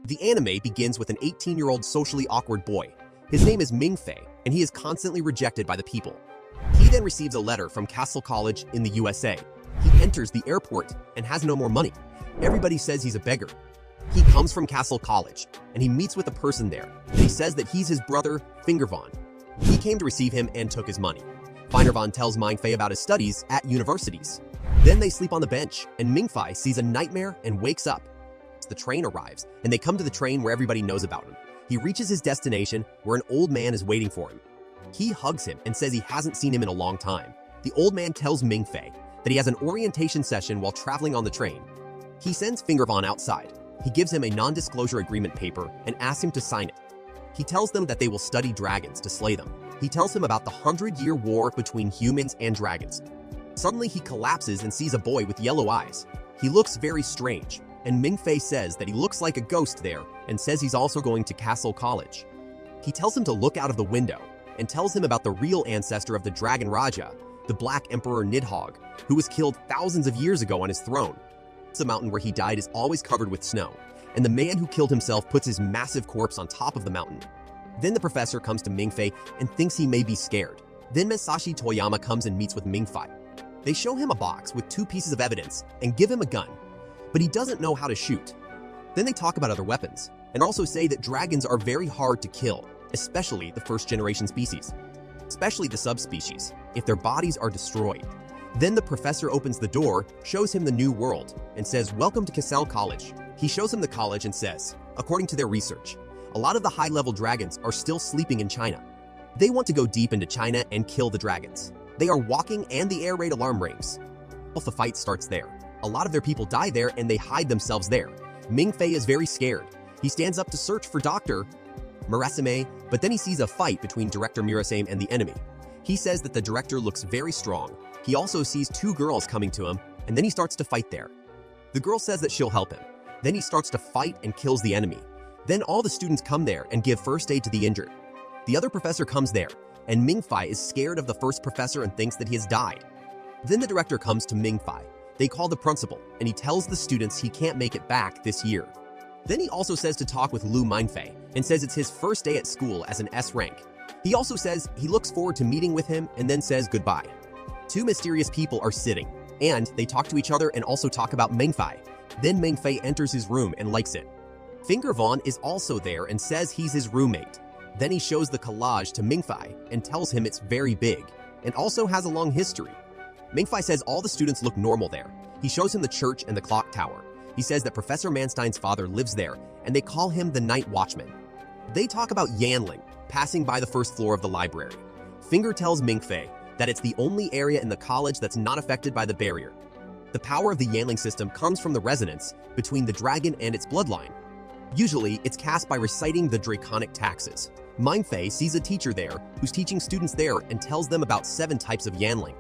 The anime begins with an 18-year-old socially awkward boy. His name is Mingfei, and he is constantly rejected by the people. He then receives a letter from Cassel College in the USA. He enters the airport and has no more money. Everybody says he's a beggar. He comes from Cassel College, and he meets with a person there. He says that he's his brother, Fingervon. He came to receive him and took his money. Fingervon tells Mingfei about his studies at universities. Then they sleep on the bench, and Mingfei sees a nightmare and wakes up. The train arrives, and they come to the train where everybody knows about him. He reaches his destination, where an old man is waiting for him. He hugs him and says he hasn't seen him in a long time. The old man tells Mingfei that he has an orientation session while traveling on the train. He sends Fingervon outside. He gives him a non-disclosure agreement paper and asks him to sign it. He tells them that they will study dragons to slay them. He tells him about the 100-year war between humans and dragons. Suddenly, he collapses and sees a boy with yellow eyes. He looks very strange, and Mingfei says that he looks like a ghost there and says he's also going to Cassel College. He tells him to look out of the window and tells him about the real ancestor of the Dragon Raja, the Black Emperor Nidhogg, who was killed thousands of years ago on his throne. The mountain where he died is always covered with snow, and the man who killed himself puts his massive corpse on top of the mountain. Then the professor comes to Mingfei and thinks he may be scared. Then Masashi Toyama comes and meets with Mingfei. They show him a box with 2 pieces of evidence and give him a gun, but he doesn't know how to shoot. Then they talk about other weapons, and also say that dragons are very hard to kill, especially the first-generation species, especially the subspecies, if their bodies are destroyed. Then the professor opens the door, shows him the new world, and says, "Welcome to Cassel College." He shows him the college and says, according to their research, a lot of the high-level dragons are still sleeping in China. They want to go deep into China and kill the dragons. They are walking and the air raid alarm rings. The fight starts there. A lot of their people die there and they hide themselves there. Mingfei is very scared. He stands up to search for Dr. Murasame, but then he sees a fight between Director Murasame and the enemy. He says that the director looks very strong. He also sees 2 girls coming to him, and then he starts to fight there. The girl says that she'll help him. Then he starts to fight and kills the enemy. Then all the students come there and give first aid to the injured. The other professor comes there, and Mingfei is scared of the first professor and thinks that he has died. Then the director comes to Mingfei. They call the principal, and he tells the students he can't make it back this year. Then he also says to talk with Lu Mingfei, and says it's his first day at school as an S rank. He also says he looks forward to meeting with him and then says goodbye. 2 mysterious people are sitting, and they talk to each other and also talk about Mingfei. Then Mingfei enters his room and likes it. Fingervon is also there and says he's his roommate. Then he shows the collage to Mingfei and tells him it's very big, and also has a long history. Mingfei says all the students look normal there. He shows him the church and the clock tower. He says that Professor Manstein's father lives there, and they call him the Night Watchman. They talk about Yanling, passing by the first floor of the library. Finger tells Mingfei that it's the only area in the college that's not affected by the barrier. The power of the Yanling system comes from the resonance between the dragon and its bloodline. Usually, it's cast by reciting the draconic taxes. Mingfei sees a teacher there who's teaching students there and tells them about 7 types of Yanling.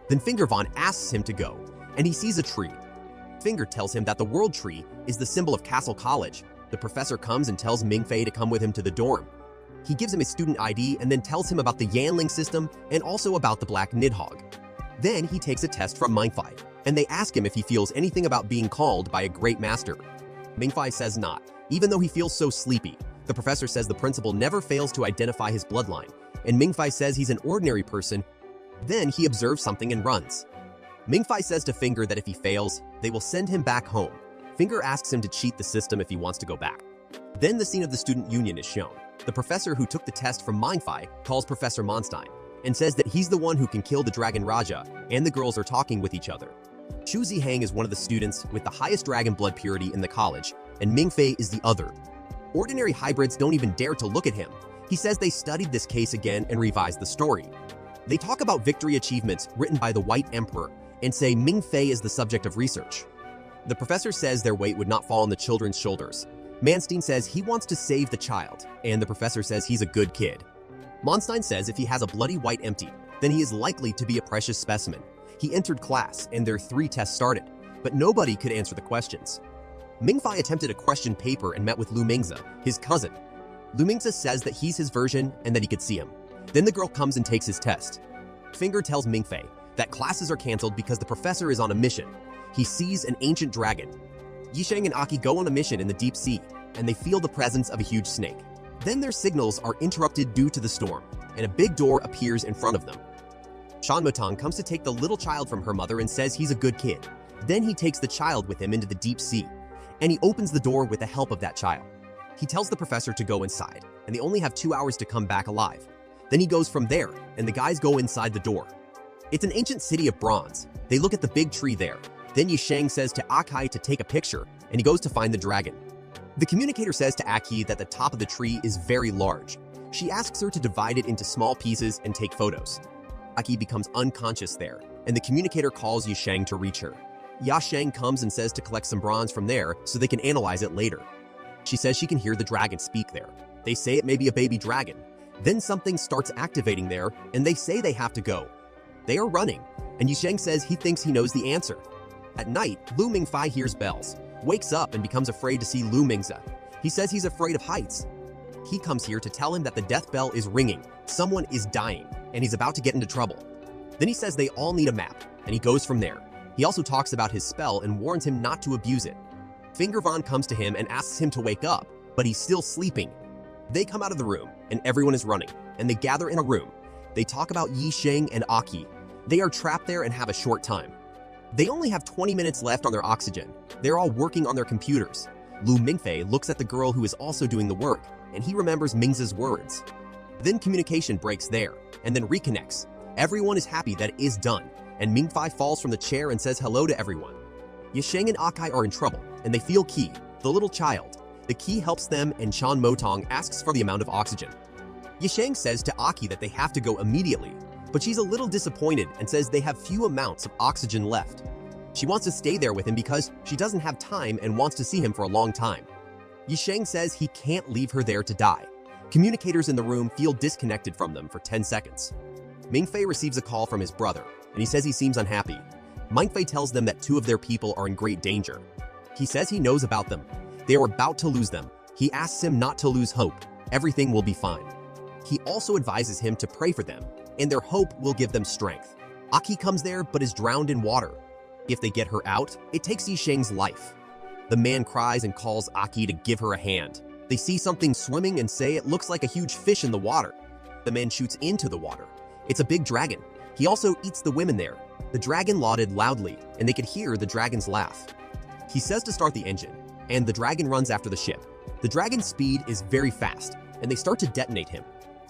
Then Fingervon asks him to go, and he sees a tree. Finger tells him that the World Tree is the symbol of Cassel College. The professor comes and tells Mingfei to come with him to the dorm. He gives him his student ID and then tells him about the Yanling system and also about the Black Nidhogg. Then he takes a test from Mingfei, and they ask him if he feels anything about being called by a great master. Mingfei says not, even though he feels so sleepy. The professor says the principal never fails to identify his bloodline, and Mingfei says he's an ordinary person. Then he observes something and runs. Mingfei says to Finger that if he fails, they will send him back home. Finger asks him to cheat the system if he wants to go back. Then the scene of the student union is shown. The professor who took the test from Mingfei calls Professor Manstein and says that he's the one who can kill the Dragon Raja, and the girls are talking with each other. Chu Zihang is one of the students with the highest dragon blood purity in the college, and Mingfei is the other. Ordinary hybrids don't even dare to look at him. He says they studied this case again and revised the story. They talk about victory achievements written by the White Emperor and say Mingfei is the subject of research. The professor says their weight would not fall on the children's shoulders. Manstein says he wants to save the child, and the professor says he's a good kid. Manstein says if he has a bloody white empty, then he is likely to be a precious specimen. He entered class, and their 3 tests started, but nobody could answer the questions. Mingfei attempted a question paper and met with Lu Mingfei, his cousin. Lu Mingfei says that he's his version and that he could see him. Then the girl comes and takes his test. Finger tells Mingfei that classes are canceled because the professor is on a mission. He sees an ancient dragon. Yisheng and Aki go on a mission in the deep sea. and they feel the presence of a huge snake. Then their signals are interrupted due to the storm, and a big door appears in front of them. Shan Motong comes to take the little child from her mother and says he's a good kid. Then he takes the child with him into the deep sea, and he opens the door with the help of that child. He tells the professor to go inside, and they only have 2 hours to come back alive. Then he goes from there, and the guys go inside the door. It's an ancient city of bronze. They look at the big tree there. Then Yisheng says to Akai to take a picture, and he goes to find the dragon. The communicator says to Aki that the top of the tree is very large. She asks her to divide it into small pieces and take photos. Aki becomes unconscious there, and the communicator calls Yisheng to reach her. Yasheng comes and says to collect some bronze from there so they can analyze it later. She says she can hear the dragon speak there. They say it may be a baby dragon. Then something starts activating there, and they say they have to go. They are running, and Yisheng says he thinks he knows the answer. At night, Lu Mingfei hears bells, wakes up and becomes afraid to see Lu Mingze. He says he's afraid of heights. He comes here to tell him that the death bell is ringing, someone is dying, and he's about to get into trouble. Then he says they all need a map, and he goes from there. He also talks about his spell and warns him not to abuse it. Fingervon comes to him and asks him to wake up, but he's still sleeping. They come out of the room, and everyone is running, and they gather in a room. They talk about Yisheng and Aki. They are trapped there and have a short time. They only have 20 minutes left on their oxygen. They're all working on their computers. Lu Mingfei looks at the girl who is also doing the work, and he remembers Mingze's words. Then communication breaks there, and then reconnects. Everyone is happy that it is done, and Mingfei falls from the chair and says hello to everyone. Yisheng and Akai are in trouble, and they feel Qi, the little child. The Qi helps them, and Shan Motong asks for the amount of oxygen. Yisheng says to Aki that they have to go immediately, but she's a little disappointed and says they have few amounts of oxygen left. She wants to stay there with him because she doesn't have time and wants to see him for a long time. Yisheng says he can't leave her there to die. Communicators in the room feel disconnected from them for 10 seconds. Mingfei receives a call from his brother, and he says he seems unhappy. Mingfei tells them that 2 of their people are in great danger. He says he knows about them. They are about to lose them. He asks him not to lose hope. Everything will be fine. He also advises him to pray for them, and their hope will give them strength. Aki comes there but is drowned in water. If they get her out, it takes Yisheng's life. The man cries and calls Aki to give her a hand. They see something swimming and say it looks like a huge fish in the water. The man shoots into the water. It's a big dragon. He also eats the women there. The dragon lauded loudly, and they could hear the dragon's laugh. He says to start the engine, and the dragon runs after the ship. The dragon's speed is very fast, and they start to detonate him.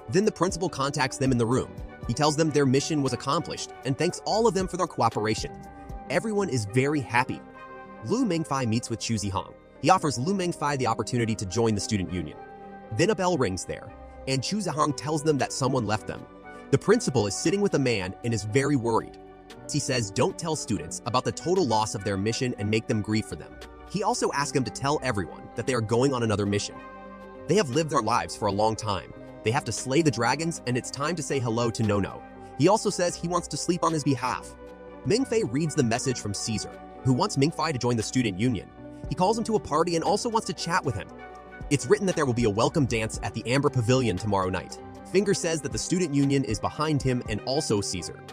Then the principal contacts them in the room. He tells them their mission was accomplished and thanks all of them for their cooperation. Everyone is very happy. Lu Mingfei meets with Chu Zihong. He offers Lu Mingfei the opportunity to join the student union. Then a bell rings there, and Chu Zihong tells them that someone left them. The principal is sitting with a man and is very worried. He says don't tell students about the total loss of their mission and make them grieve for them. He also asks them to tell everyone that they are going on another mission. They have lived their lives for a long time. They have to slay the dragons, and it's time to say hello to Nono. He also says he wants to sleep on his behalf. Mingfei reads the message from Caesar, who wants Mingfei to join the student union. He calls him to a party and also wants to chat with him. It's written that there will be a welcome dance at the Amber Pavilion tomorrow night. Finger says that the student union is behind him and also Caesar.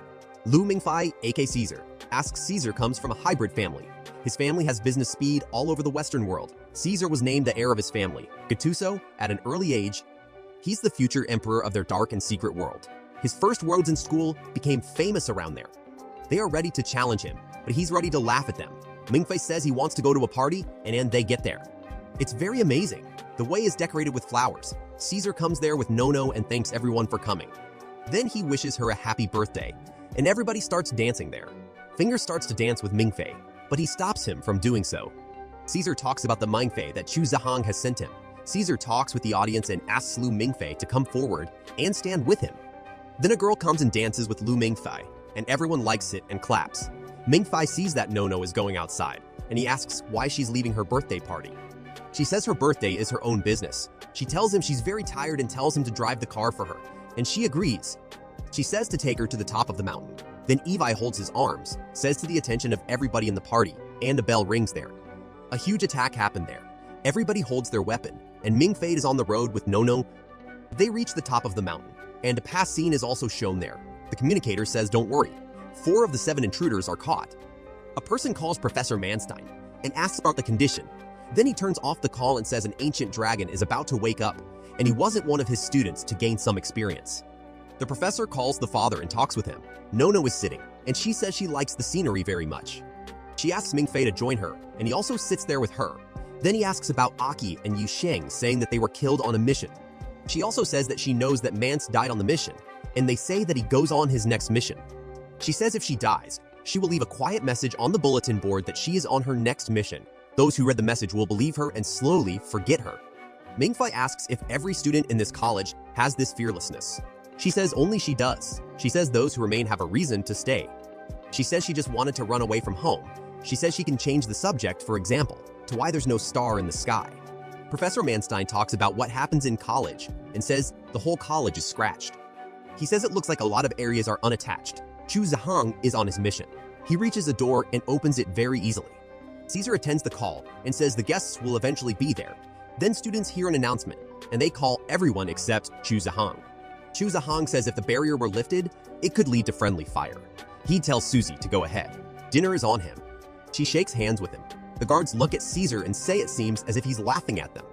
Lu Mingfei, aka Caesar, asks Caesar comes from a hybrid family. His family has business speed all over the Western world. Caesar was named the heir of his family, Gattuso, at an early age. He's the future emperor of their dark and secret world. His first words in school became famous around there. They are ready to challenge him, but he's ready to laugh at them. Mingfei says he wants to go to a party, and then they get there. It's very amazing. The way is decorated with flowers. Caesar comes there with Nono and thanks everyone for coming. Then he wishes her a happy birthday, and everybody starts dancing there. Finger starts to dance with Mingfei, but he stops him from doing so. Caesar talks about the Mingfei that Chu Zihong has sent him. Caesar talks with the audience and asks Lu Mingfei to come forward and stand with him. Then a girl comes and dances with Lu Mingfei, and everyone likes it and claps. Mingfei sees that Nono is going outside, and he asks why she's leaving her birthday party. She says her birthday is her own business. She tells him she's very tired and tells him to drive the car for her, and she agrees. She says to take her to the top of the mountain. Then Evi holds his arms, says to the attention of everybody in the party, and a bell rings there. A huge attack happened there. Everybody holds their weapon, and Mingfei is on the road with Nono. They reach the top of the mountain, and a past scene is also shown there. The communicator says don't worry. 4 of the 7 intruders are caught. A person calls Professor Manstein and asks about the condition. Then he turns off the call and says an ancient dragon is about to wake up, and he wasn't one of his students to gain some experience. The professor calls the father and talks with him. Nono is sitting, and she says she likes the scenery very much. She asks Mingfei to join her, and he also sits there with her. Then he asks about Aki and Yu Sheng, saying that they were killed on a mission. She also says that she knows that Mance died on the mission, and they say that he goes on his next mission. She says if she dies, she will leave a quiet message on the bulletin board that she is on her next mission. Those who read the message will believe her and slowly forget her. Mingfei asks if every student in this college has this fearlessness. She says only she does. She says those who remain have a reason to stay. She says she just wanted to run away from home. She says she can change the subject, for example, to why there's no star in the sky. Professor Manstein talks about what happens in college and says the whole college is scratched. He says it looks like a lot of areas are unattached. Chu Zihang is on his mission. He reaches a door and opens it very easily. Caesar attends the call and says the guests will eventually be there. Then students hear an announcement, and they call everyone except Chu Zihang. Chu Zihang says if the barrier were lifted, it could lead to friendly fire. He tells Susie to go ahead. Dinner is on him. She shakes hands with him. The guards look at Caesar and say it seems as if he's laughing at them.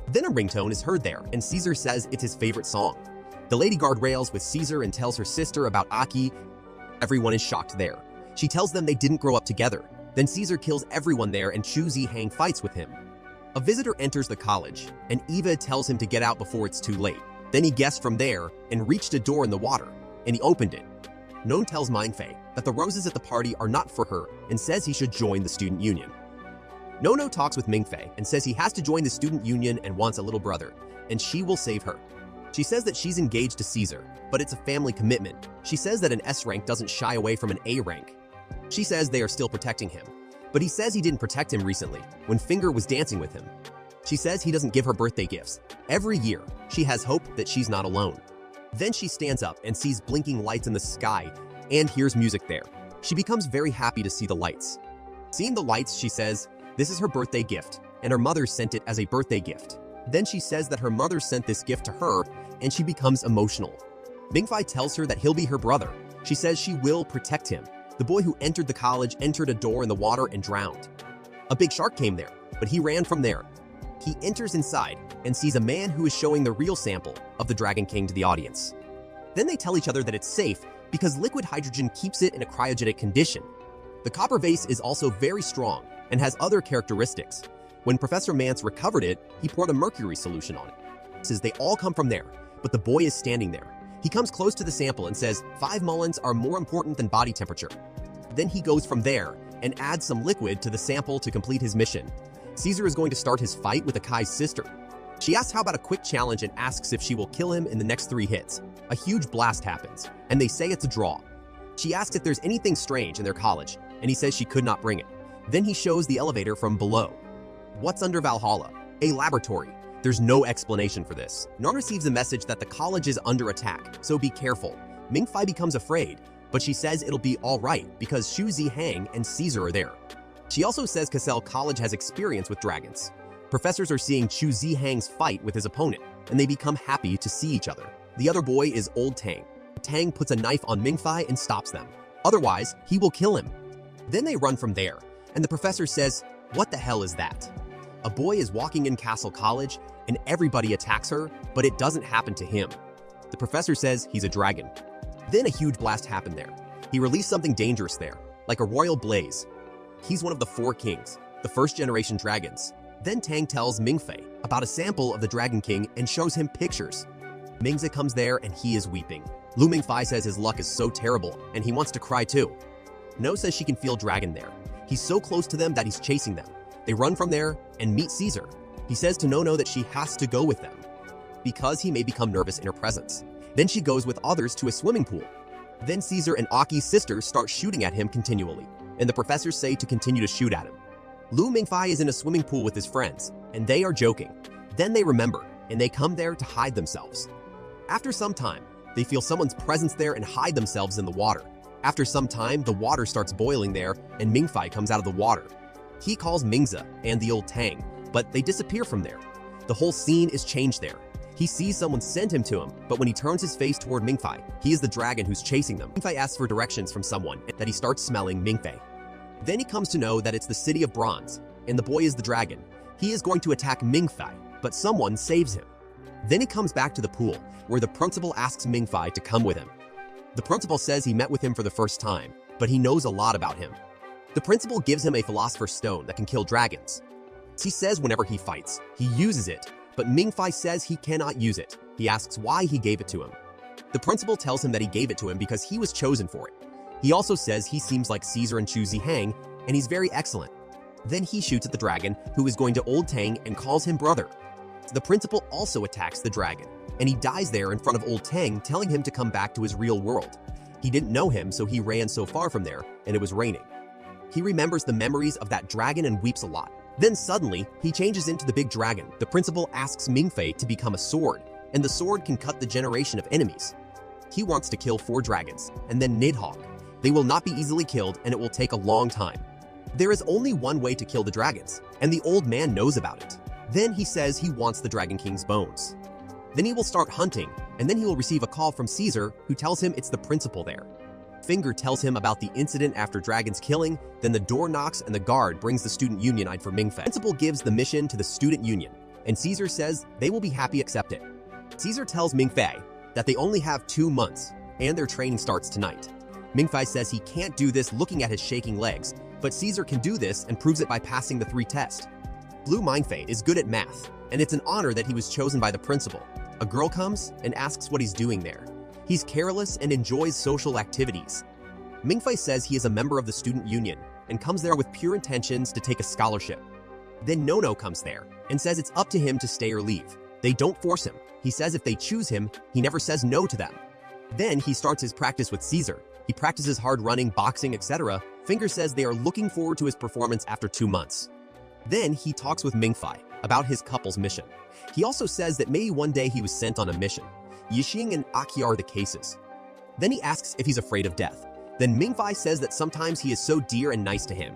Then a ringtone is heard there, and Caesar says it's his favorite song. The lady guard rails with Caesar and tells her sister about Aki. Everyone is shocked there. She tells them they didn't grow up together. Then Caesar kills everyone there and Chu Zihang fights with him. A visitor enters the college, and Eva tells him to get out before it's too late. Then he guessed from there and reached a door in the water, and he opened it. Non tells Mingfei that the roses at the party are not for her and says he should join the student union. Nono talks with Mingfei and says he has to join the student union and wants a little brother, and she will save her. She says that she's engaged to Caesar, but it's a family commitment. She says that an S rank doesn't shy away from an A rank. She says they are still protecting him, but he says he didn't protect him recently when Finger was dancing with him. She says he doesn't give her birthday gifts. Every year, she has hope that she's not alone. Then she stands up and sees blinking lights in the sky and hears music there. She becomes very happy to see the lights. Seeing the lights, she says this is her birthday gift, and her mother sent it as a birthday gift. Then she says that her mother sent this gift to her, and she becomes emotional. Mingfei tells her that he'll be her brother. She says she will protect him. The boy who entered the college entered a door in the water and drowned. A big shark came there, but he ran from there. He enters inside and sees a man who is showing the real sample of the Dragon King to the audience. Then they tell each other that it's safe because liquid hydrogen keeps it in a cryogenic condition. The copper vase is also very strong and has other characteristics. When Professor Mance recovered it, he poured a mercury solution on it. Says they all come from there, but the boy is standing there. He comes close to the sample and says 5 mullins are more important than body temperature. Then he goes from there and adds some liquid to the sample to complete his mission. Caesar is going to start his fight with Akai's sister. She asks how about a quick challenge and asks if she will kill him in the next 3 hits. A huge blast happens, and they say it's a draw. She asks if there's anything strange in their college, and he says she could not bring it. Then he shows the elevator from below. What's under Valhalla? A laboratory. There's no explanation for this. Non receives a message that the college is under attack, so be careful. Mingfei becomes afraid, but she says it'll be all right because Chu Zihang and Caesar are there. She also says Cassel College has experience with dragons. Professors are seeing Chu Zihang's fight with his opponent, and they become happy to see each other. The other boy is Old Tang. Tang puts a knife on Mingfei and stops them. Otherwise, he will kill him. Then they run from there, and the professor says, "What the hell is that?" A boy is walking in Cassel College, and everybody attacks her, but it doesn't happen to him. The professor says he's a dragon. Then a huge blast happened there. He released something dangerous there, like a royal blaze. He's one of the 4 kings, the first-generation dragons. Then Tang tells Mingfei about a sample of the Dragon King and shows him pictures. Mingzi comes there and he is weeping. Lu Mingfei says his luck is so terrible and he wants to cry too. No says she can feel Dragon there. He's so close to them that he's chasing them. They run from there and meet Caesar. He says to Nono that she has to go with them because he may become nervous in her presence. Then she goes with others to a swimming pool. Then Caesar and Aki's sister start shooting at him continually, and the professors say to continue to shoot at him. Lu Mingfei is in a swimming pool with his friends, and they are joking. Then they remember, and they come there to hide themselves. After some time, they feel someone's presence there and hide themselves in the water. After some time, the water starts boiling there, and Mingfei comes out of the water. He calls Mingzi and the old Tang, but they disappear from there. The whole scene is changed there. He sees someone send him to him, but when he turns his face toward Mingfei, he is the dragon who's chasing them. Mingfei asks for directions from someone, and that he starts smelling Mingfei. Then he comes to know that it's the city of bronze, and the boy is the dragon. He is going to attack Mingfei, but someone saves him. Then he comes back to the pool, where the principal asks Mingfei to come with him. The principal says he met with him for the first time, but he knows a lot about him. The principal gives him a philosopher's stone that can kill dragons. He says whenever he fights, he uses it, but Mingfei says he cannot use it. He asks why he gave it to him. The principal tells him that he gave it to him because he was chosen for it. He also says he seems like Caesar and Chu Zihang, and he's very excellent. Then he shoots at the dragon, who is going to Old Tang and calls him brother. The principal also attacks the dragon, and he dies there in front of Old Tang, telling him to come back to his real world. He didn't know him, so he ran so far from there, and it was raining. He remembers the memories of that dragon and weeps a lot. Then suddenly, he changes into the big dragon. The principal asks Mingfei to become a sword, and the sword can cut the generation of enemies. He wants to kill 4 dragons, and then Nidhogg. They will not be easily killed, and it will take a long time. There is only one way to kill the dragons, and the old man knows about it. Then he says he wants the Dragon King's bones. Then he will start hunting, and then he will receive a call from Caesar, who tells him it's the principal there. Finger tells him about the incident after Dragon's killing, then the door knocks and the guard brings the student union for Mingfei. The principal gives the mission to the student union, and Caesar says they will be happy to accept it. Caesar tells Mingfei that they only have 2 months, and their training starts tonight. Mingfei says he can't do this looking at his shaking legs, but Caesar can do this and proves it by passing the 3 tests. Lu Mingfei is good at math, and it's an honor that he was chosen by the principal. A girl comes and asks what he's doing there. He's careless and enjoys social activities. Mingfei says he is a member of the student union and comes there with pure intentions to take a scholarship. Then Nono comes there and says it's up to him to stay or leave. They don't force him. He says if they choose him, he never says no to them. Then he starts his practice with Caesar. He practices hard running, boxing, etc. Finger says they are looking forward to his performance after 2 months. Then he talks with Mingfei about his couple's mission. He also says that maybe one day he was sent on a mission. Yixing and Aki are the cases. Then he asks if he's afraid of death. Then Mingfei says that sometimes he is so dear and nice to him.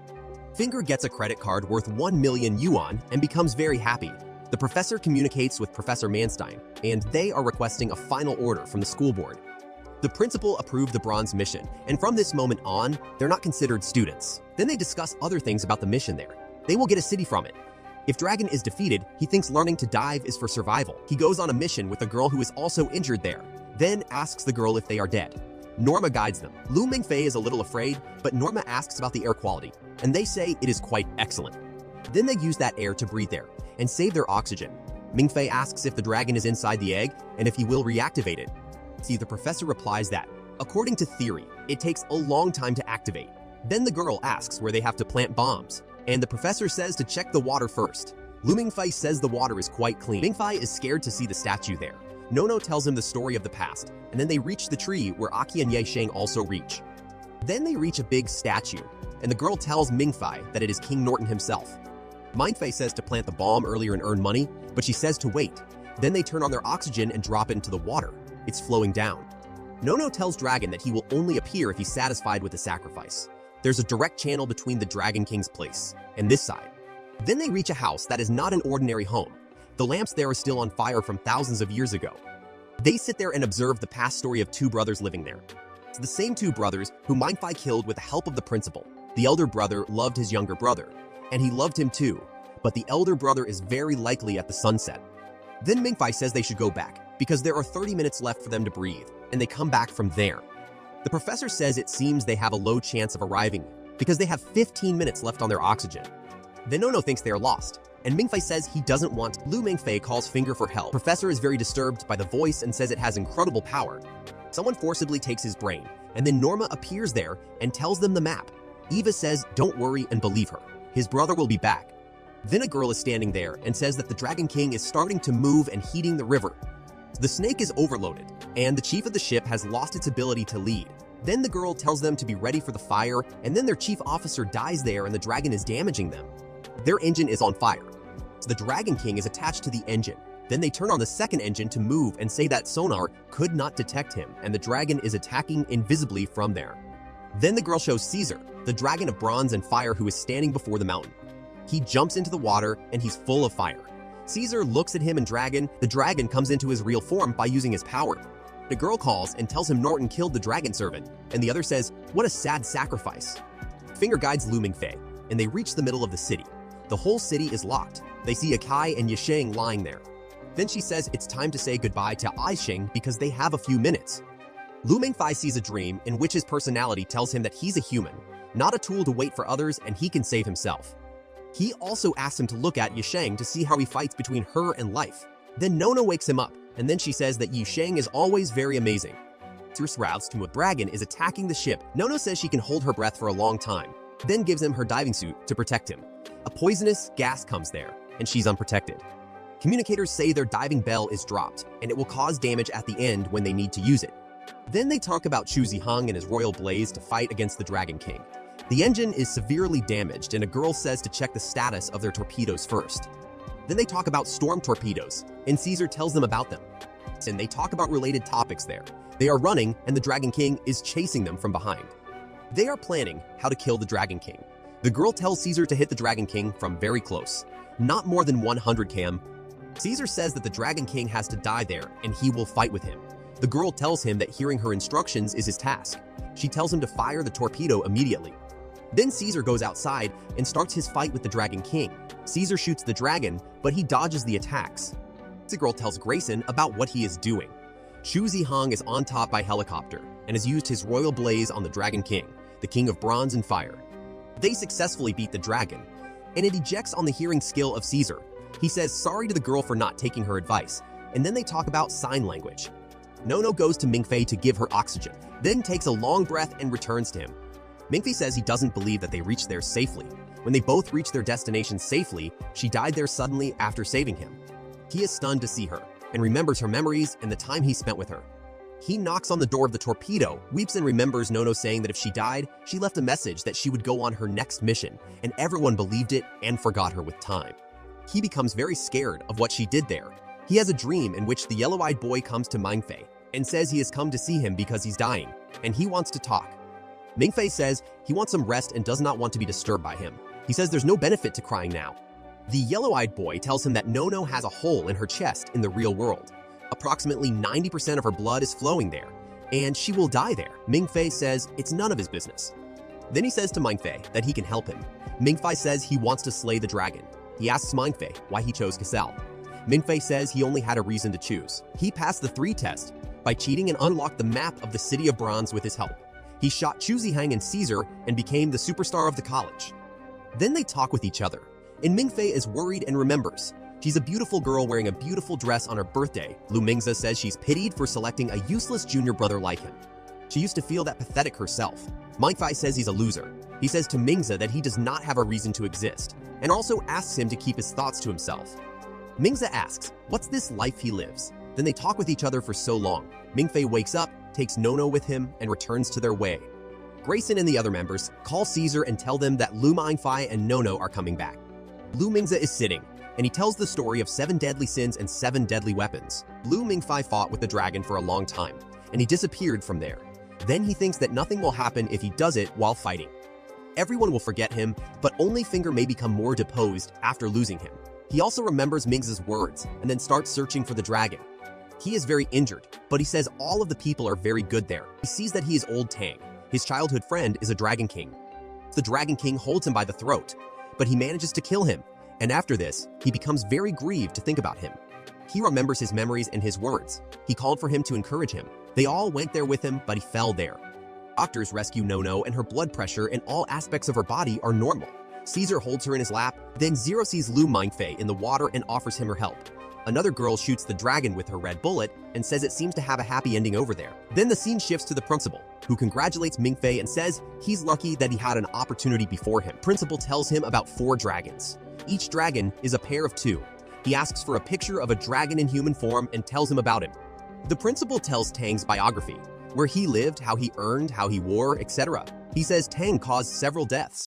Finger gets a credit card worth 1 million yuan and becomes very happy. The professor communicates with Professor Manstein, and they are requesting a final order from the school board. The principal approved the bronze mission, and from this moment on, they're not considered students. Then they discuss other things about the mission there. They will get a city from it. If Dragon is defeated, he thinks learning to dive is for survival. He goes on a mission with a girl who is also injured there, then asks the girl if they are dead. Norma guides them. Lu Mingfei is a little afraid, but Norma asks about the air quality, and they say it is quite excellent. Then they use that air to breathe there and save their oxygen. Mingfei asks if the dragon is inside the egg and if he will reactivate it. See, the professor replies that, according to theory, it takes a long time to activate. Then the girl asks where they have to plant bombs, and the professor says to check the water first. Lu Mingfei says the water is quite clean. Mingfei is scared to see the statue there. Nono tells him the story of the past, and then they reach the tree where Aki and Ye Sheng also reach. Then they reach a big statue, and the girl tells Mingfei that it is King Norton himself. Mingfei says to plant the bomb earlier and earn money, but she says to wait. Then they turn on their oxygen and drop it into the water. It's flowing down. Nono tells Dragon that he will only appear if he's satisfied with the sacrifice. There's a direct channel between the Dragon King's place and this side. Then they reach a house that is not an ordinary home. The lamps there are still on fire from thousands of years ago. They sit there and observe the past story of 2 brothers living there. It's the same 2 brothers who Mingfei killed with the help of the principal. The elder brother loved his younger brother, and he loved him too, but the elder brother is very likely at the sunset. Then Mingfei says they should go back, because there are 30 minutes left for them to breathe, and they come back from there. The professor says it seems they have a low chance of arriving, because they have 15 minutes left on their oxygen. Then Nono thinks they are lost, and Mingfei says he doesn't want. Lu Mingfei calls Finger for help. Professor is very disturbed by the voice and says it has incredible power. Someone forcibly takes his brain, and then Norma appears there and tells them the map. Eva says don't worry and believe her. His brother will be back. Then a girl is standing there and says that the Dragon King is starting to move and heating the river. The snake is overloaded, and the chief of the ship has lost its ability to lead. Then the girl tells them to be ready for the fire, and then their chief officer dies there and the dragon is damaging them. Their engine is on fire. So the Dragon King is attached to the engine. Then they turn on the second engine to move and say that sonar could not detect him, and the dragon is attacking invisibly from there. Then the girl shows Caesar, the dragon of bronze and fire who is standing before the mountain. He jumps into the water and he's full of fire. Caesar looks at him and the dragon comes into his real form by using his power. The girl calls and tells him Norton killed the dragon servant, and the other says, what a sad sacrifice. Finger guides Lu Mingfei, and they reach the middle of the city. The whole city is locked. They see Akai and Yisheng lying there. Then she says it's time to say goodbye to Aisheng because they have a few minutes. Lu Mingfei sees a dream in which his personality tells him that he's a human, not a tool to wait for others, and he can save himself. He also asks him to look at Yisheng to see how he fights between her and life. Then Nono wakes him up, and then she says that Yisheng is always very amazing. Roused to a dragon is attacking the ship. Nono says she can hold her breath for a long time, then gives him her diving suit to protect him. A poisonous gas comes there, and she's unprotected. Communicators say their diving bell is dropped, and it will cause damage at the end when they need to use it. Then they talk about Chu Ziheng and his royal blaze to fight against the Dragon King. The engine is severely damaged, and a girl says to check the status of their torpedoes first. Then they talk about storm torpedoes, and Caesar tells them about them. And they talk about related topics there. They are running, and the Dragon King is chasing them from behind. They are planning how to kill the Dragon King. The girl tells Caesar to hit the Dragon King from very close, not more than 100 km. Caesar says that the Dragon King has to die there, and he will fight with him. The girl tells him that hearing her instructions is his task. She tells him to fire the torpedo immediately. Then Caesar goes outside and starts his fight with the Dragon King. Caesar shoots the dragon, but he dodges the attacks. The girl tells Grayson about what he is doing. Chu Ziheng is on top by helicopter and has used his royal blaze on the Dragon King, the king of bronze and fire. They successfully beat the dragon, and it ejects on the hearing skill of Caesar. He says sorry to the girl for not taking her advice, and then they talk about sign language. Nono goes to Mingfei to give her oxygen, then takes a long breath and returns to him. Mingfei says he doesn't believe that they reached there safely. When they both reach their destination safely, she died there suddenly after saving him. He is stunned to see her, and remembers her memories and the time he spent with her. He knocks on the door of the torpedo, weeps, and remembers Nono saying that if she died, she left a message that she would go on her next mission, and everyone believed it and forgot her with time. He becomes very scared of what she did there. He has a dream in which the yellow-eyed boy comes to Mingfei and says he has come to see him because he's dying, and he wants to talk. Mingfei says he wants some rest and does not want to be disturbed by him. He says there's no benefit to crying now. The yellow-eyed boy tells him that Nono has a hole in her chest in the real world. Approximately 90% of her blood is flowing there, and she will die there. Mingfei says it's none of his business. Then he says to Mingfei that he can help him. Mingfei says he wants to slay the dragon. He asks Mingfei why he chose Cassel. Mingfei says he only had a reason to choose. He passed the 3 test by cheating and unlocked the map of the City of Bronze with his help. He shot Chu Ziheng and Caesar and became the superstar of the college. Then they talk with each other, and Mingfei is worried and remembers. She's a beautiful girl wearing a beautiful dress on her birthday. Lu Mingfei says she's pitied for selecting a useless junior brother like him. She used to feel that pathetic herself. Mingfei says he's a loser. He says to Mingfei that he does not have a reason to exist, and also asks him to keep his thoughts to himself. Mingfei asks, what's this life he lives? Then they talk with each other for so long. Mingfei wakes up, takes Nono with him, and returns to their way. Grayson and the other members call Caesar and tell them that Lu Mingfei and Nono are coming back. Lu Mingfei is sitting, and he tells the story of 7 deadly sins and 7 deadly weapons. Lu Mingfei fought with the dragon for a long time, and he disappeared from there. Then he thinks that nothing will happen if he does it while fighting. Everyone will forget him, but only Finger may become more deposed after losing him. He also remembers Mingfei's words, and then starts searching for the dragon. He is very injured, but he says all of the people are very good there. He sees that he is old Tang. His childhood friend is a Dragon King. The Dragon King holds him by the throat, but he manages to kill him, and after this, he becomes very grieved to think about him. He remembers his memories and his words. He called for him to encourage him. They all went there with him, but he fell there. Doctors rescue Nono, and her blood pressure and all aspects of her body are normal. Caesar holds her in his lap, then Zero sees Lu Mingfei in the water and offers him her help. Another girl shoots the dragon with her red bullet and says it seems to have a happy ending over there. Then the scene shifts to the principal, who congratulates Mingfei and says he's lucky that he had an opportunity before him. Principal tells him about 4 dragons. Each dragon is a pair of 2. He asks for a picture of a dragon in human form and tells him about him. The principal tells Tang's biography, where he lived, how he earned, how he wore, etc. He says Tang caused several deaths.